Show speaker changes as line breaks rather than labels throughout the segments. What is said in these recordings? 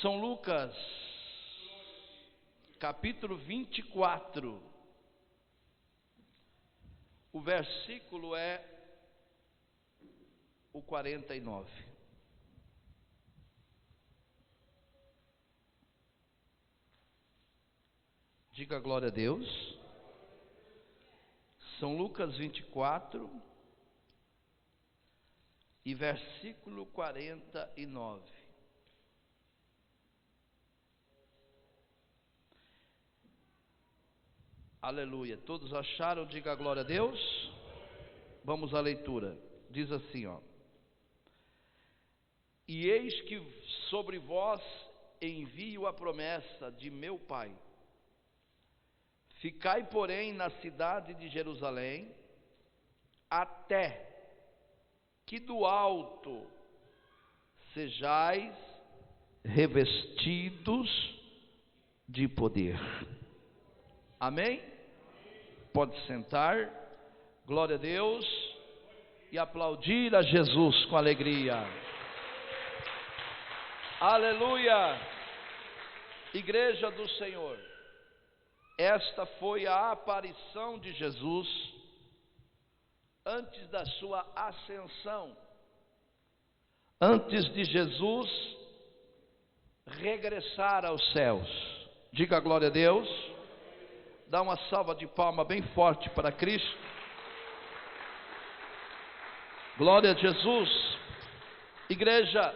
São Lucas, capítulo 24, o versículo é o 49. Diga glória a Deus. São Lucas 24 e versículo 49. Aleluia. Todos acharam? Diga glória a Deus. Vamos à leitura. Diz assim, ó: E eis que sobre vós envio a promessa de meu Pai. Ficai, porém, na cidade de Jerusalém, até que do alto sejais revestidos de poder. Amém? Pode sentar. Glória a Deus. E aplaudir a Jesus com alegria. Aleluia. Igreja do Senhor, esta foi a aparição de Jesus antes da sua ascensão, antes de Jesus regressar aos céus. Diga glória a Deus. Dá uma salva de palma bem forte para Cristo. Glória a Jesus. Igreja,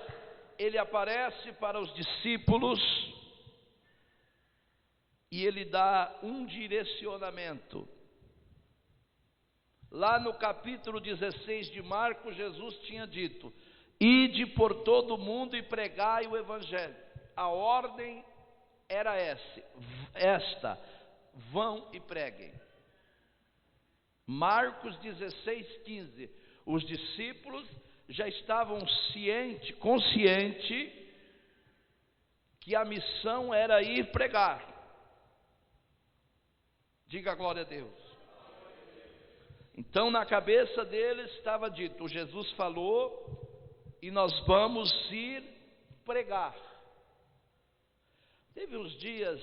ele aparece para os discípulos e ele dá um direcionamento. Lá no capítulo 16 de Marcos, Jesus tinha dito: ide por todo o mundo e pregai o evangelho. A ordem era esta: vão e preguem. Marcos 16:15. Os discípulos já estavam conscientes que a missão era ir pregar. Diga glória a Deus. Então na cabeça deles estava dito: Jesus falou e nós vamos ir pregar. Teve uns dias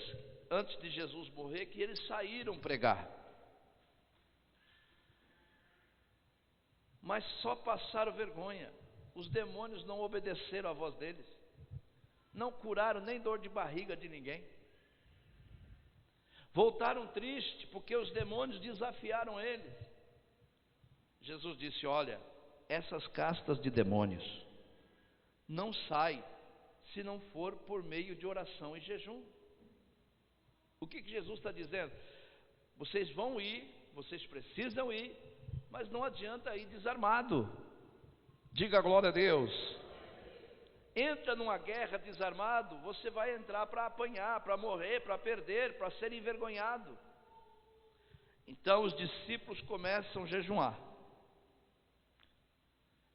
antes de Jesus morrer que eles saíram pregar, mas só passaram vergonha. Os demônios não obedeceram à voz deles, não curaram nem dor de barriga de ninguém. Voltaram tristes porque os demônios desafiaram eles. Jesus disse: olha, essas castas de demônios não saem se não for por meio de oração e jejum. O que Jesus está dizendo? Vocês vão ir, vocês precisam ir, mas não adianta ir desarmado. Diga glória a Deus. Entra numa guerra desarmado, você vai entrar para apanhar, para morrer, para perder, para ser envergonhado. Então os discípulos começam a jejuar.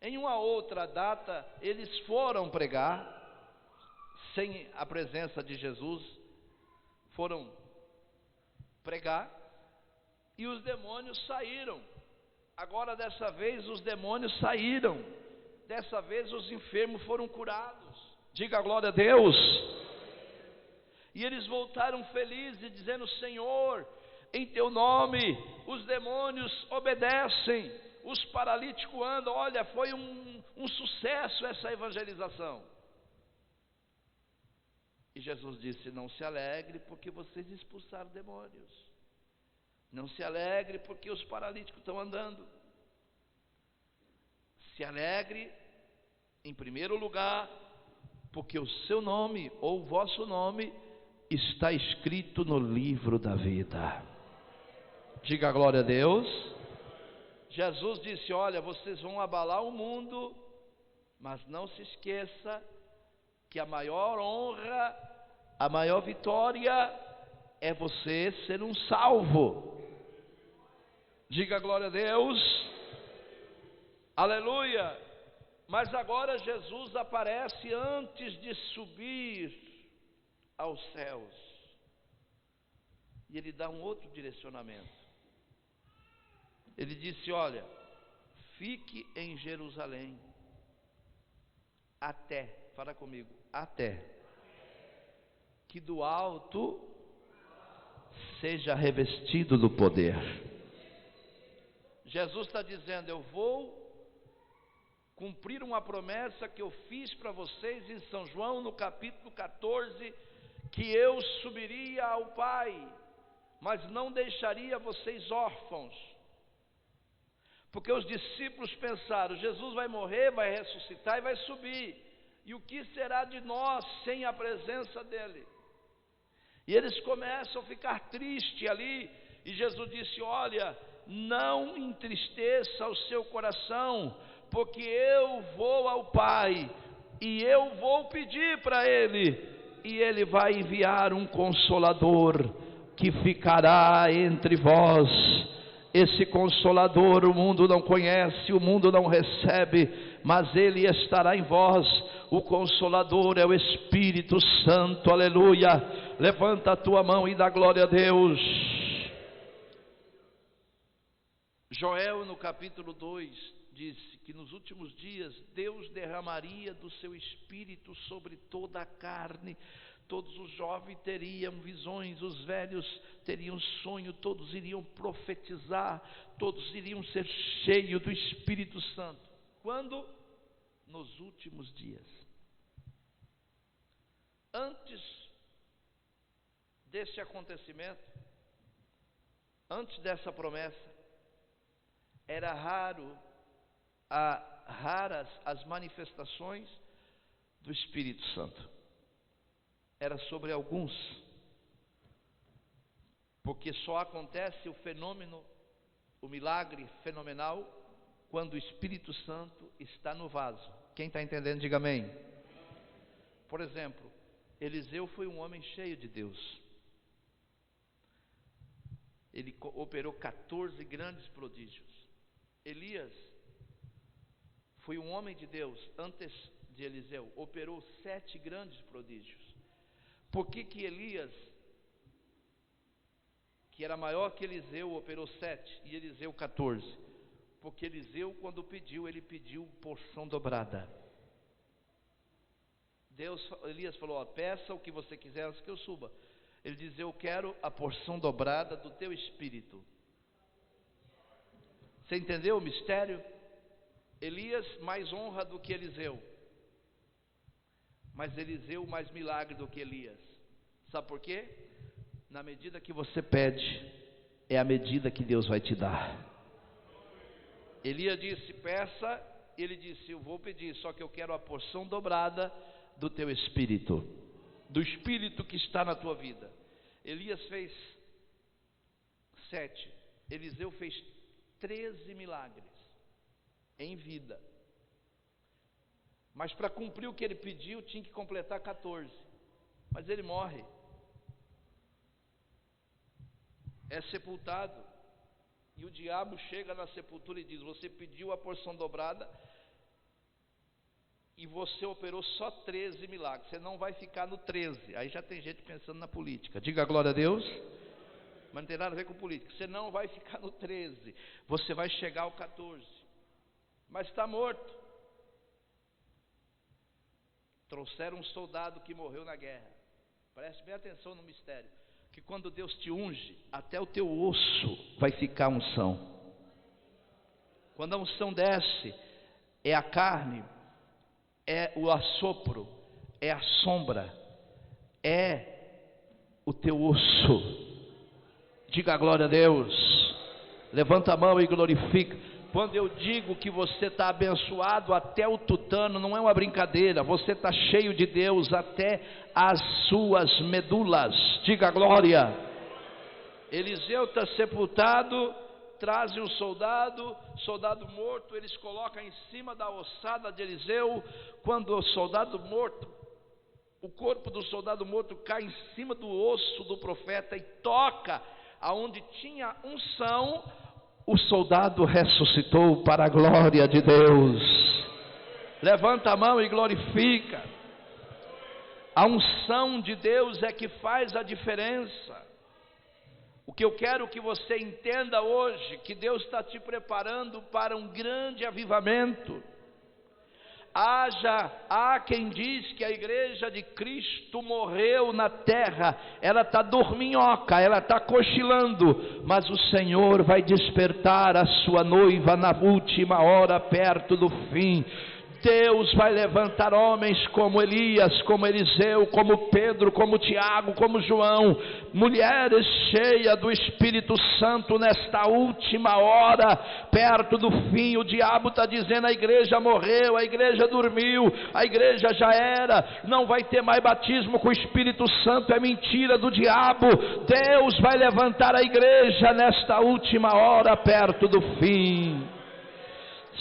Em uma outra data, eles foram pregar, sem a presença de Jesus, foram pregar, e os demônios saíram. Agora dessa vez os demônios saíram. Dessa vez os enfermos foram curados. Diga glória a Deus. E eles voltaram felizes, dizendo: Senhor, em teu nome os demônios obedecem, os paralíticos andam. Olha, foi um sucesso essa evangelização. E Jesus disse: não se alegre porque vocês expulsaram demônios. Não se alegre porque os paralíticos estão andando. Se alegre, em primeiro lugar, porque o seu nome, ou o vosso nome, está escrito no livro da vida. Diga glória a Deus. Jesus disse: olha, vocês vão abalar o mundo, mas não se esqueça que a maior honra, a maior vitória é você ser um salvo. Diga glória a Deus. Aleluia. Mas agora Jesus aparece antes de subir aos céus, e ele dá um outro direcionamento. Ele disse: olha, fique em Jerusalém até, fala comigo, até que do alto seja revestido do poder. Jesus está dizendo: eu vou cumprir uma promessa que eu fiz para vocês em São João, no capítulo 14, que eu subiria ao Pai, mas não deixaria vocês órfãos. Porque os discípulos pensaram: Jesus vai morrer, vai ressuscitar e vai subir, e o que será de nós sem a presença dele? E eles começam a ficar tristes ali, e Jesus disse: olha, não entristeça o seu coração, porque eu vou ao Pai, e eu vou pedir para Ele, e Ele vai enviar um Consolador, que ficará entre vós. Esse Consolador o mundo não conhece, o mundo não recebe, mas Ele estará em vós. O Consolador é o Espírito Santo, aleluia. Levanta a tua mão e dá glória a Deus. Joel, no capítulo 2, disse que nos últimos dias Deus derramaria do seu Espírito sobre toda a carne. Todos os jovens teriam visões, os velhos teriam sonho, todos iriam profetizar, todos iriam ser cheios do Espírito Santo. Quando? Nos últimos dias. Antes desse acontecimento, antes dessa promessa, era raras as manifestações do Espírito Santo. Era sobre alguns, porque só acontece o fenômeno, o milagre fenomenal, quando o Espírito Santo está no vaso. Quem está entendendo, diga amém. Por exemplo, Eliseu foi um homem cheio de Deus. Ele operou 14 grandes prodígios. Elias foi um homem de Deus, antes de Eliseu, operou 7 grandes prodígios. Por que Elias, que era maior que Eliseu, operou 7 e Eliseu 14? Porque Eliseu, quando pediu, ele pediu porção dobrada. Elias falou: ó, peça o que você quiser antes que eu suba. Ele diz: eu quero a porção dobrada do teu espírito. Você entendeu o mistério? Elias mais honra do que Eliseu, mas Eliseu mais milagre do que Elias. Sabe por quê? Na medida que você pede, é a medida que Deus vai te dar. Elias disse: peça. Ele disse: eu vou pedir, só que eu quero a porção dobrada do teu espírito, do espírito que está na tua vida. Elias fez 7, Eliseu fez 13 milagres em vida. Mas para cumprir o que ele pediu, tinha que completar 14. Mas ele morre. É sepultado. E o diabo chega na sepultura e diz: você pediu a porção dobrada e você operou só 13 milagres. Você não vai ficar no 13. Aí já tem gente pensando na política. Diga glória a Deus. Mas não tem nada a ver com política. Você não vai ficar no 13. Você vai chegar ao 14. Mas está morto. Trouxeram um soldado que morreu na guerra. Preste bem atenção no mistério. Que quando Deus te unge, até o teu osso vai ficar unção. Quando a unção desce, é a carne, é o assopro, é a sombra, é o teu osso. Diga a glória a Deus. Levanta a mão e glorifica. Quando eu digo que você está abençoado até o tutano, não é uma brincadeira. Você está cheio de Deus até as suas medulas. Diga glória. Eliseu está sepultado, trazem um soldado morto, eles colocam em cima da ossada de Eliseu. Quando o soldado morto, o corpo do soldado morto cai em cima do osso do profeta e toca aonde tinha unção, o soldado ressuscitou para a glória de Deus. Levanta a mão e glorifica. A unção de Deus é que faz a diferença. O que eu quero que você entenda hoje, que Deus está te preparando para um grande avivamento. Há quem diz que a igreja de Cristo morreu na terra, ela está dorminhoca, ela está cochilando, mas o Senhor vai despertar a sua noiva na última hora, perto do fim. Deus vai levantar homens como Elias, como Eliseu, como Pedro, como Tiago, como João, mulheres cheias do Espírito Santo nesta última hora, perto do fim. O diabo está dizendo: a igreja morreu, a igreja dormiu, a igreja já era, não vai ter mais batismo com o Espírito Santo. É mentira do diabo. Deus vai levantar a igreja nesta última hora, perto do fim.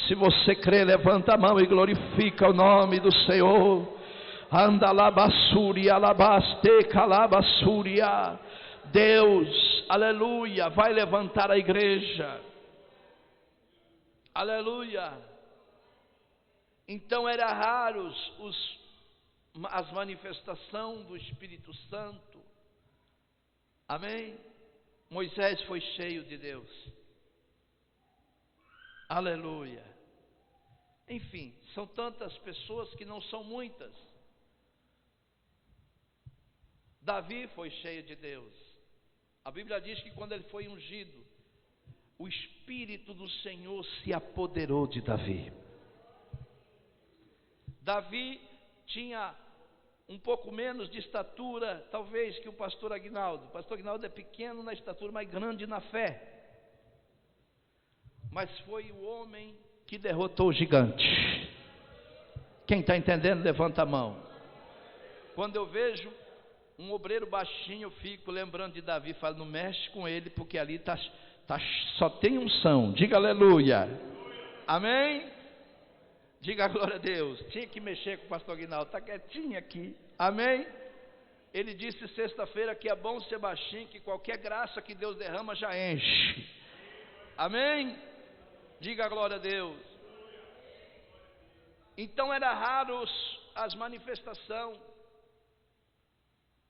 Se você crê, levanta a mão e glorifica o nome do Senhor. Anda labassúria, alabaste, calabassúria. Deus, aleluia, vai levantar a igreja. Aleluia. Então era raros as manifestações do Espírito Santo. Amém? Moisés foi cheio de Deus. Aleluia. Enfim, são tantas pessoas que não são muitas. Davi foi cheio de Deus. A Bíblia diz que quando ele foi ungido, o Espírito do Senhor se apoderou de Davi. Davi tinha um pouco menos de estatura, talvez, que o pastor Aguinaldo. O pastor Aguinaldo é pequeno na estatura, mas grande na fé. Mas foi o homem que derrotou o gigante. Quem está entendendo, levanta a mão. Quando eu vejo um obreiro baixinho, eu fico lembrando de Davi. Falo: não mexe com ele, porque ali só tem unção. Diga aleluia. Amém? Diga glória a Deus. Tinha que mexer com o pastor Aguinaldo, está quietinho aqui. Amém? Ele disse sexta-feira que é bom ser baixinho, que qualquer graça que Deus derrama já enche. Amém? Diga glória a Deus. Então era raro as manifestações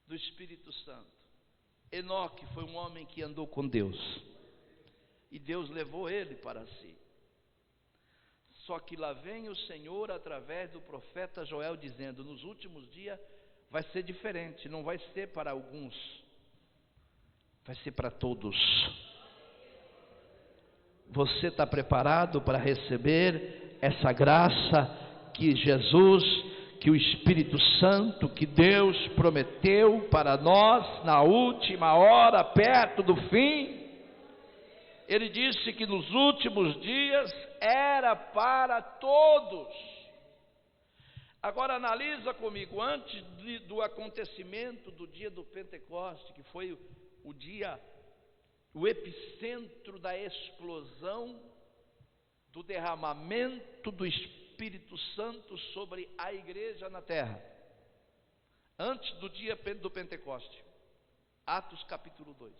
do Espírito Santo. Enoque foi um homem que andou com Deus, e Deus levou ele para si. Só que lá vem o Senhor através do profeta Joel dizendo: nos últimos dias vai ser diferente. Não vai ser para alguns, vai ser para todos. Você está preparado para receber essa graça que Jesus, que o Espírito Santo, que Deus prometeu para nós na última hora, perto do fim? Ele disse que nos últimos dias era para todos. Agora analisa comigo, antes do acontecimento do dia do Pentecoste, que foi o epicentro da explosão, do derramamento do Espírito Santo sobre a igreja na terra. Antes do dia do Pentecoste, Atos capítulo 2.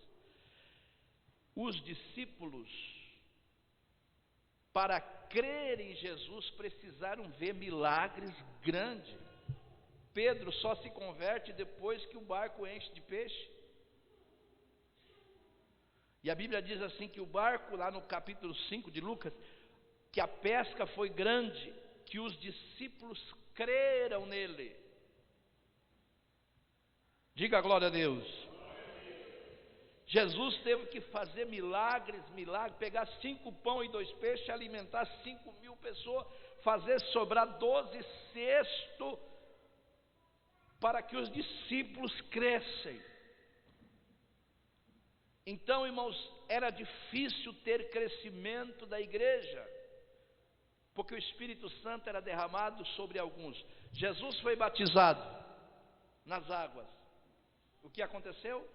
Os discípulos, para crer em Jesus, precisaram ver milagres grandes. Pedro só se converte depois que o barco enche de peixe. E a Bíblia diz assim que o barco, lá no capítulo 5 de Lucas, que a pesca foi grande, que os discípulos creram nele. Diga glória a Deus. Jesus teve que fazer milagres, pegar 5 pães e 2 peixes, alimentar 5.000 pessoas, fazer sobrar 12 cestos, para que os discípulos crescem. Então, irmãos, era difícil ter crescimento da igreja, porque o Espírito Santo era derramado sobre alguns. Jesus foi batizado nas águas. O que aconteceu?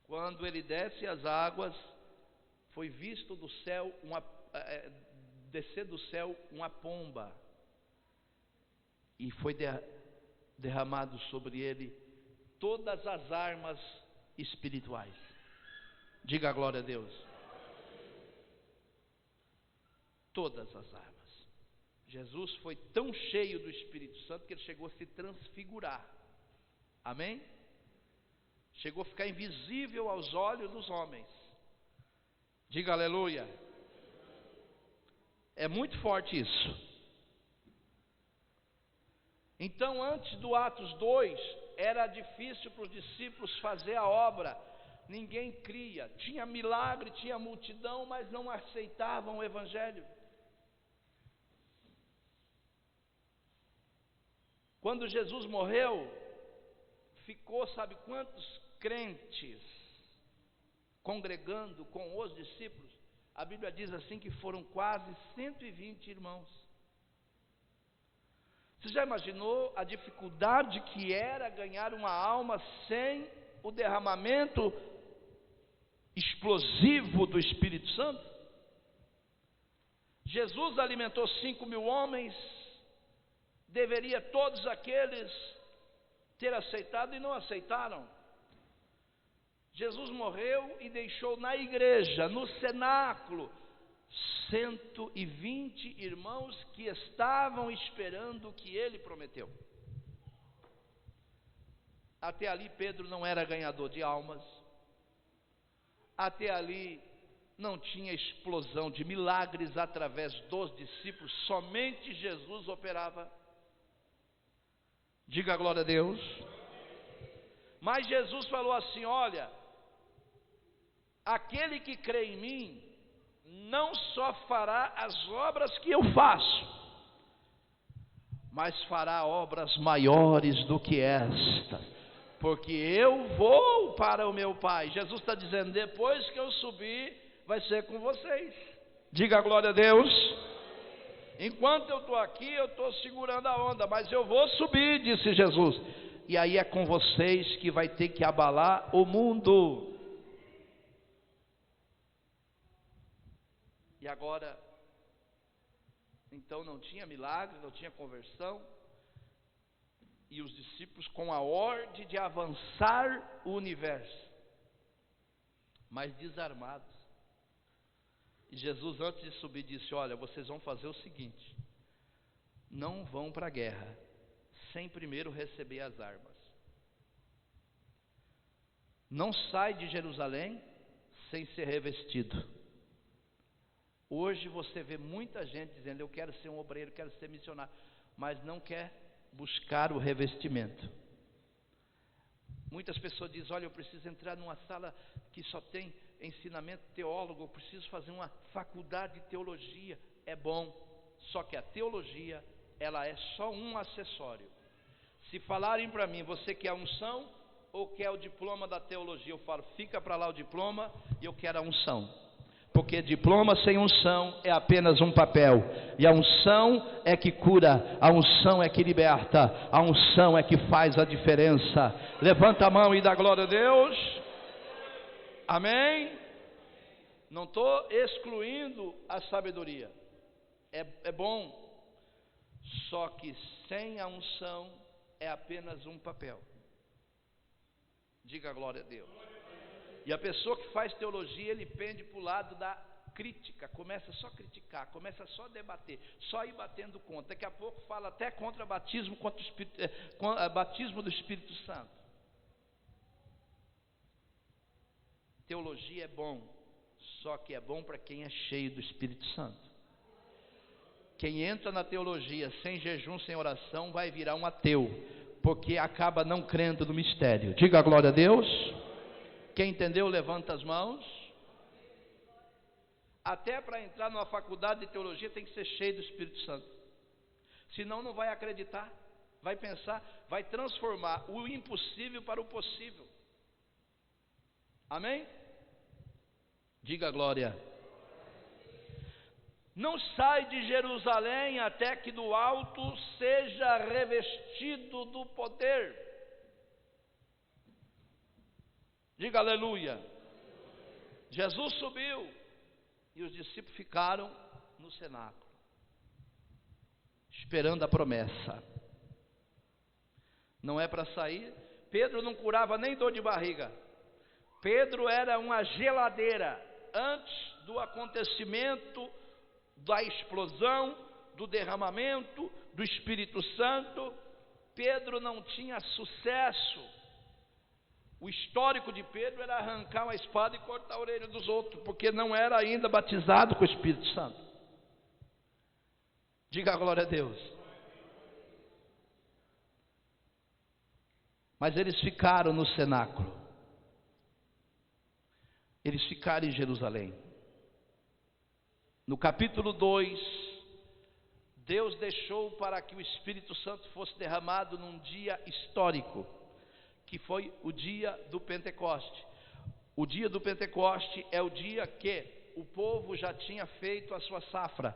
Quando ele desce as águas, foi visto do céu descer do céu uma pomba, e foi derramado sobre ele todas as armas espirituais. Diga a glória a Deus. Todas as armas. Jesus foi tão cheio do Espírito Santo que ele chegou a se transfigurar. Amém? Chegou a ficar invisível aos olhos dos homens. Diga aleluia. É muito forte isso. Então, antes do Atos 2, era difícil para os discípulos fazer a obra. Ninguém cria, tinha milagre, tinha multidão, mas não aceitavam o Evangelho. Quando Jesus morreu, ficou, sabe quantos crentes congregando com os discípulos? A Bíblia diz assim que foram quase 120 irmãos. Você já imaginou a dificuldade que era ganhar uma alma sem o derramamento explosivo do Espírito Santo? Jesus alimentou 5.000 homens, deveria todos aqueles ter aceitado e não aceitaram. Jesus morreu e deixou na igreja, no cenáculo, 120 irmãos que estavam esperando o que ele prometeu. Até ali Pedro não era ganhador de almas, até ali não tinha explosão de milagres através dos discípulos, somente Jesus operava. Diga glória a Deus. Mas Jesus falou assim: olha, aquele que crê em mim, não só fará as obras que eu faço, mas fará obras maiores do que esta, porque eu vou para o meu Pai. Jesus está dizendo: depois que eu subir, vai ser com vocês. Diga glória a Deus. Enquanto eu estou aqui, eu estou segurando a onda, mas eu vou subir, disse Jesus. E aí é com vocês que vai ter que abalar o mundo. E agora, então não tinha milagre, não tinha conversão, e os discípulos com a ordem de avançar o universo, mas desarmados. E Jesus, antes de subir, disse: olha, vocês vão fazer o seguinte, não vão para a guerra sem primeiro receber as armas. Não sai de Jerusalém sem ser revestido. Hoje você vê muita gente dizendo: eu quero ser um obreiro, quero ser missionário, mas não quer buscar o revestimento. Muitas pessoas dizem: olha, eu preciso entrar numa sala que só tem ensinamento teólogo, eu preciso fazer uma faculdade de teologia. É bom, só que a teologia, ela é só um acessório. Se falarem para mim: você quer a unção ou quer o diploma da teologia? Eu falo: fica para lá o diploma, e eu quero a unção. Porque diploma sem unção é apenas um papel, e a unção é que cura, a unção é que liberta, a unção é que faz a diferença. Levanta a mão e dá glória a Deus. Amém? Não estou excluindo a sabedoria, é bom, só que sem a unção é apenas um papel. Diga glória a Deus. E a pessoa que faz teologia, ele pende para o lado da crítica, começa só a criticar, começa só a debater, só ir batendo contra. Daqui a pouco fala até contra batismo, batismo do Espírito Santo. Teologia é bom, só que é bom para quem é cheio do Espírito Santo. Quem entra na teologia sem jejum, sem oração, vai virar um ateu, porque acaba não crendo no mistério. Diga a glória a Deus. Quem entendeu, levanta as mãos. Até para entrar numa faculdade de teologia tem que ser cheio do Espírito Santo, senão não vai acreditar, vai pensar, vai transformar o impossível para o possível. Amém? Diga glória. Não sai de Jerusalém até que do alto seja revestido do poder. Diga aleluia. Jesus subiu e os discípulos ficaram no cenáculo, esperando a promessa. Não é para sair. Pedro não curava nem dor de barriga. Pedro era uma geladeira. Antes do acontecimento da explosão, do derramamento do Espírito Santo, Pedro não tinha sucesso. O histórico de Pedro era arrancar uma espada e cortar a orelha dos outros, porque não era ainda batizado com o Espírito Santo. Diga a glória a Deus. Mas eles ficaram no cenáculo. Eles ficaram em Jerusalém. No capítulo 2, Deus deixou para que o Espírito Santo fosse derramado num dia histórico, que foi o dia do Pentecoste. O dia do Pentecoste é o dia que o povo já tinha feito a sua safra,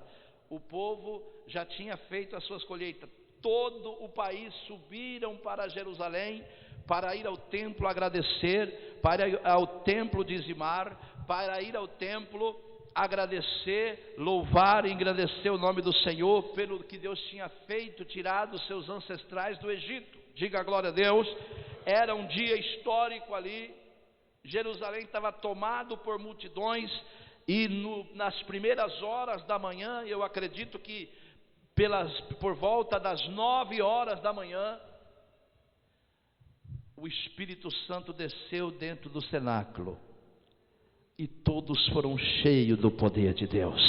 o povo já tinha feito as suas colheitas. Todo o país subiram para Jerusalém para ir ao templo agradecer, para ir ao templo dizimar, para ir ao templo agradecer, louvar e engrandecer o nome do Senhor pelo que Deus tinha feito, tirado os seus ancestrais do Egito. Diga glória a Deus. Era um dia histórico ali. Jerusalém estava tomado por multidões, e nas primeiras horas da manhã, eu acredito que por volta das 9 horas da manhã, o Espírito Santo desceu dentro do cenáculo, e todos foram cheios do poder de Deus.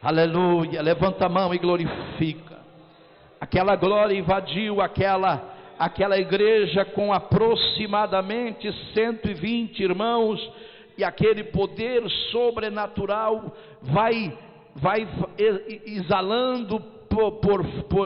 Aleluia, levanta a mão e glorifica. Aquela glória invadiu aquela igreja com aproximadamente 120 irmãos, e aquele poder sobrenatural vai exalando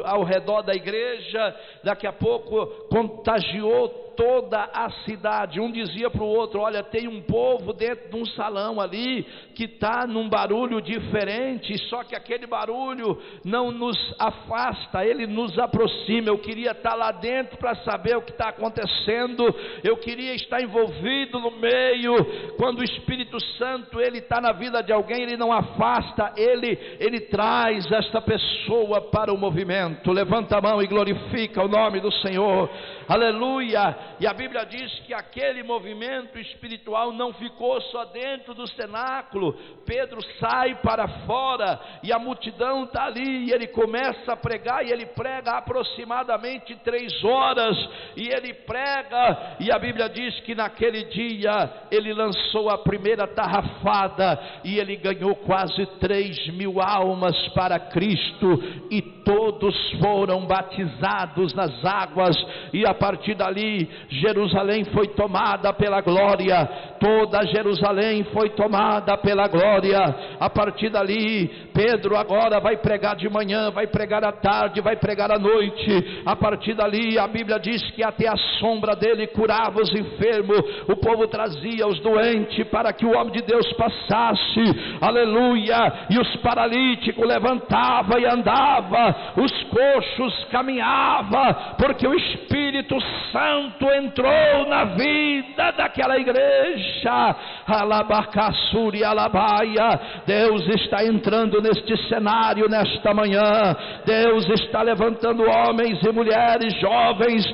ao redor da igreja. Daqui a pouco contagiou toda a cidade. Um dizia para o outro: olha, tem um povo dentro de um salão ali que está num barulho diferente, só que aquele barulho não nos afasta, ele nos aproxima. Eu queria estar lá dentro para saber o que está acontecendo, eu queria estar envolvido no meio. Quando o Espírito Santo ele está na vida de alguém, ele não afasta, ele traz esta pessoa para o movimento. Levanta a mão e glorifica o nome do Senhor. Aleluia. E a Bíblia diz que aquele movimento espiritual não ficou só dentro do cenáculo. Pedro sai para fora e a multidão está ali, e ele começa a pregar, e ele prega aproximadamente 3 horas, e ele prega, e a Bíblia diz que naquele dia ele lançou a primeira tarrafada, e ele ganhou quase 3.000 almas para Cristo, e todos foram batizados nas águas, e a partir dali Jerusalém foi tomada pela glória. Toda Jerusalém foi tomada pela glória. A partir dali, Pedro agora vai pregar de manhã, vai pregar à tarde, vai pregar à noite. A partir dali, a Bíblia diz que até a sombra dele curava os enfermos, o povo trazia os doentes para que o homem de Deus passasse. Aleluia. E os paralíticos levantavam e andavam, os coxos caminhavam, porque o Espírito Santo entrou na vida daquela igreja. Alabacassuri alabaia. Deus está entrando neste cenário nesta manhã. Deus está levantando homens e mulheres, jovens,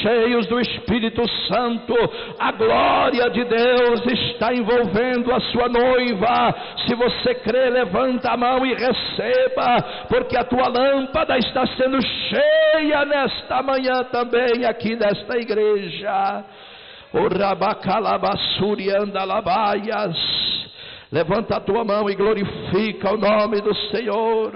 cheios do Espírito Santo. A glória de Deus está envolvendo a sua noiva. Se você crê, levanta a mão e receba, porque a tua lâmpada está sendo cheia nesta manhã também aqui nesta igreja. Levanta a tua mão e glorifica o nome do Senhor.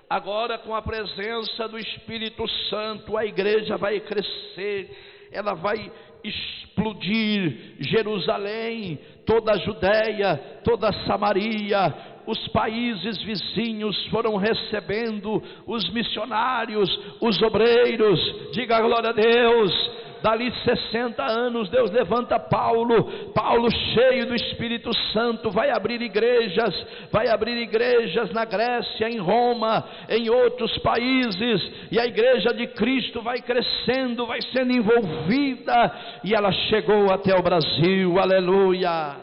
Agora, com a presença do Espírito Santo, a igreja vai crescer, ela vai explodir. Jerusalém, toda a Judéia, toda a Samaria, os países vizinhos foram recebendo os missionários, os obreiros. Diga glória a Deus. Dali 60 anos Deus levanta Paulo cheio do Espírito Santo, vai abrir igrejas na Grécia, em Roma, em outros países, e a igreja de Cristo vai crescendo, vai sendo envolvida, e ela chegou até o Brasil. Aleluia.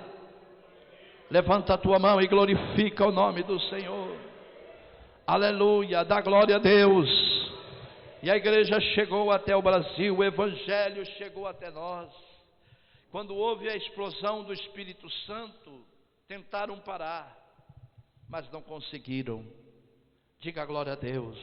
Levanta a tua mão e glorifica o nome do Senhor. Aleluia, dá glória a Deus. E a igreja chegou até o Brasil, o Evangelho chegou até nós. Quando houve a explosão do Espírito Santo, tentaram parar, mas não conseguiram. Diga glória a Deus.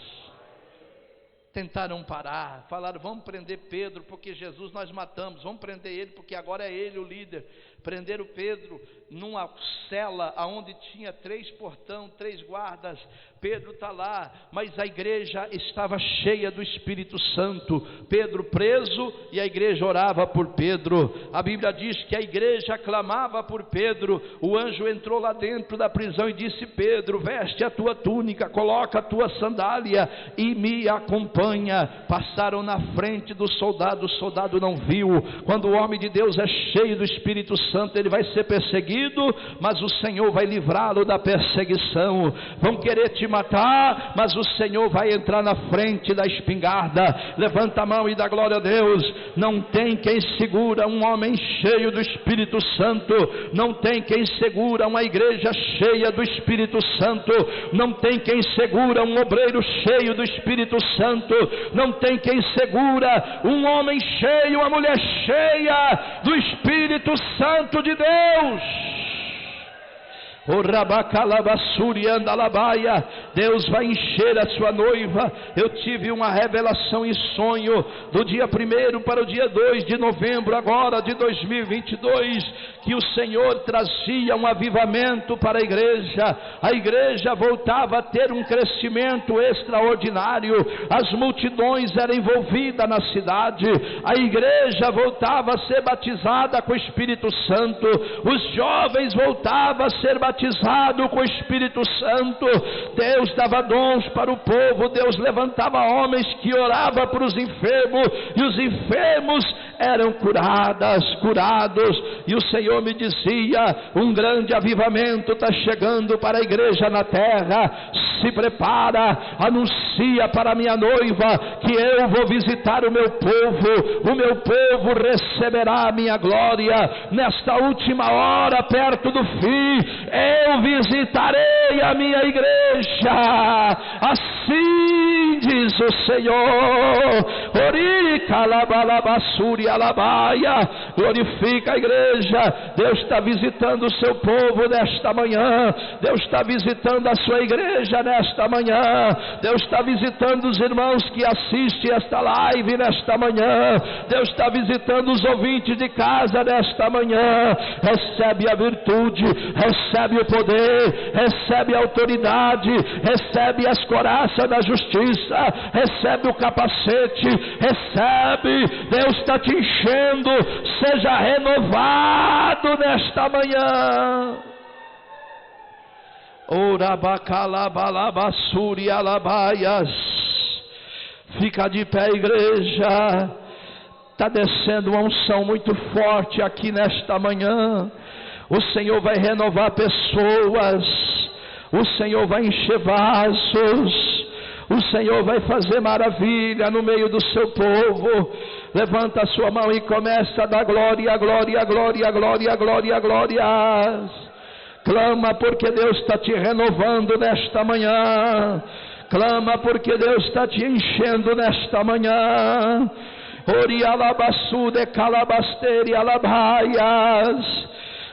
Tentaram parar, falaram: vamos prender Pedro, porque Jesus nós matamos, vamos prender ele, porque agora é ele o líder. Prenderam Pedro numa cela onde tinha 3 portões, 3 guardas. Pedro está lá, mas a igreja estava cheia do Espírito Santo. Pedro preso e a igreja orava por Pedro. A Bíblia diz que a igreja clamava por Pedro. O anjo entrou lá dentro da prisão e disse: Pedro, veste a tua túnica, coloca a tua sandália e me acompanha. Passaram na frente do soldado, o soldado não viu. Quando o homem de Deus é cheio do Espírito Santo, ele vai ser perseguido, mas o Senhor vai livrá-lo da perseguição. Vão querer te matar, mas o Senhor vai entrar na frente da espingarda. Levanta a mão e dá glória a Deus. Não tem quem segura um homem cheio do Espírito Santo. Não tem quem segura uma igreja cheia do Espírito Santo. Não tem quem segura um obreiro cheio do Espírito Santo. Não tem quem segura um homem cheio, uma mulher cheia do Espírito Santo de Deus. Deus vai encher a sua noiva. Eu tive uma revelação em sonho do dia 1º para o dia 2 de novembro agora de 2022, que o Senhor trazia um avivamento para a igreja voltava a ter um crescimento extraordinário, as multidões eram envolvidas na cidade, a igreja voltava a ser batizada com o Espírito Santo, os jovens voltavam a ser batizados com o Espírito Santo. Deus dava dons para o povo, Deus levantava homens que oravam para os enfermos, e os enfermos eram curados, e o Senhor me dizia: um grande avivamento está chegando para a igreja na terra. Se prepara, anuncia para a minha noiva que eu vou visitar o meu povo receberá a minha glória. Nesta última hora, perto do fim, eu visitarei a minha igreja. Assim diz o Senhor. Glorifica a igreja. Deus está visitando o seu povo nesta manhã. Deus está visitando a sua igreja nesta manhã. Deus está visitando os irmãos que assistem esta live nesta manhã. Deus está visitando os ouvintes de casa nesta manhã. Recebe a virtude, recebe o poder, recebe a autoridade, recebe as couraças da justiça, recebe o capacete, recebe. Deus está te enchendo. Seja renovado nesta manhã. Orabacalabalabasuri alabaias. Fica de pé, igreja. Está descendo uma unção muito forte aqui nesta manhã. O Senhor vai renovar pessoas. O Senhor vai encher vasos. O Senhor vai fazer maravilha no meio do seu povo. Levanta a sua mão e começa a dar glória, glória, glória, glória, glória, glórias. Clama porque Deus está te renovando nesta manhã. Clama porque Deus está te enchendo nesta manhã. Ori alabassude calabasteri alabaias.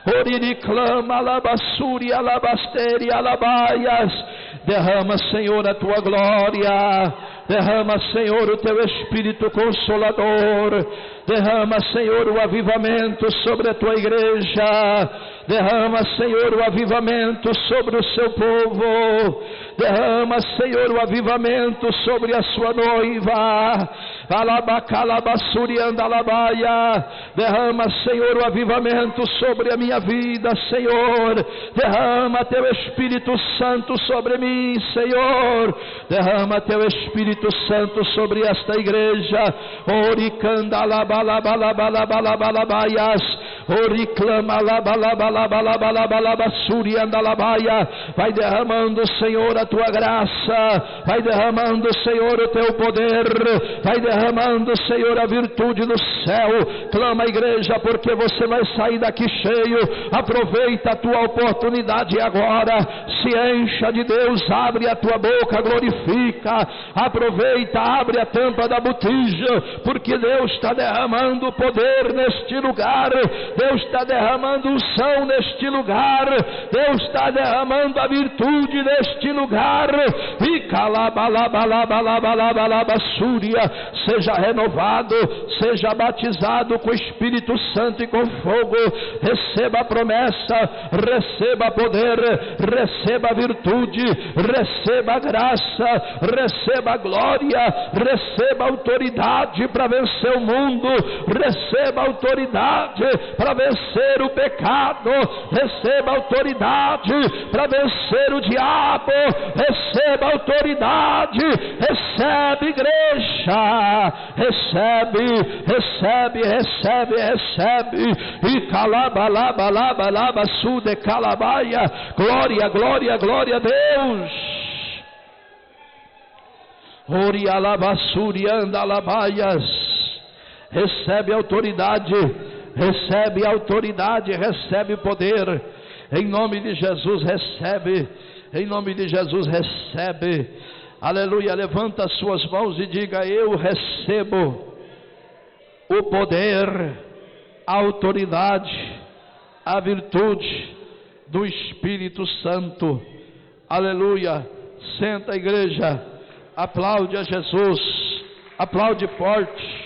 Ori clama alabassuri alabasteri alabaias. Derrama, Senhor, a tua glória. Derrama, Senhor, o teu Espírito Consolador. Derrama, Senhor, o avivamento sobre a tua igreja. Derrama, Senhor, o avivamento sobre o seu povo. Derrama, Senhor, o avivamento sobre a sua noiva. Alabacalabassuriandalabaia. Derrama, Senhor, o avivamento sobre a minha vida, Senhor. Derrama teu Espírito Santo sobre mim, Senhor. Derrama teu Espírito Santo sobre esta igreja. Oricandalabalabalabalabalabalabaias. Oriclamalabalabalabalabalabalabassuriandalabaia. Vai derramando, Senhor, a tua graça. Vai derramando, Senhor, o teu poder. Vai derramando, Senhor, a virtude do céu. Clama, igreja, porque você vai sair daqui cheio. Aproveita a tua oportunidade agora. Se encha de Deus, abre a tua boca, glorifica. Aproveita, abre a tampa da botija, porque Deus está derramando poder neste lugar. Deus está derramando unção neste lugar, Deus está derramando a virtude neste lugar. E calabalabalabalabalabalabalabasúria, seja renovado, seja batizado com o Espírito Santo e com fogo. Receba a promessa, receba poder, receba a virtude, receba a graça, receba a glória, receba a autoridade para vencer o mundo, receba a autoridade para vencer o pecado, receba a autoridade para vencer o diabo, receba a autoridade, recebe, igreja, recebe, e calabalabalabalabalaba sude calabaia, glória, glória, glória a Deus. Orialabassurianda alabaias, recebe autoridade, recebe poder, em nome de Jesus, recebe, em nome de Jesus, recebe, aleluia. Levanta as suas mãos e diga: eu recebo o poder, a autoridade, a virtude do Espírito Santo, aleluia. Senta, igreja, aplaude a Jesus, aplaude forte.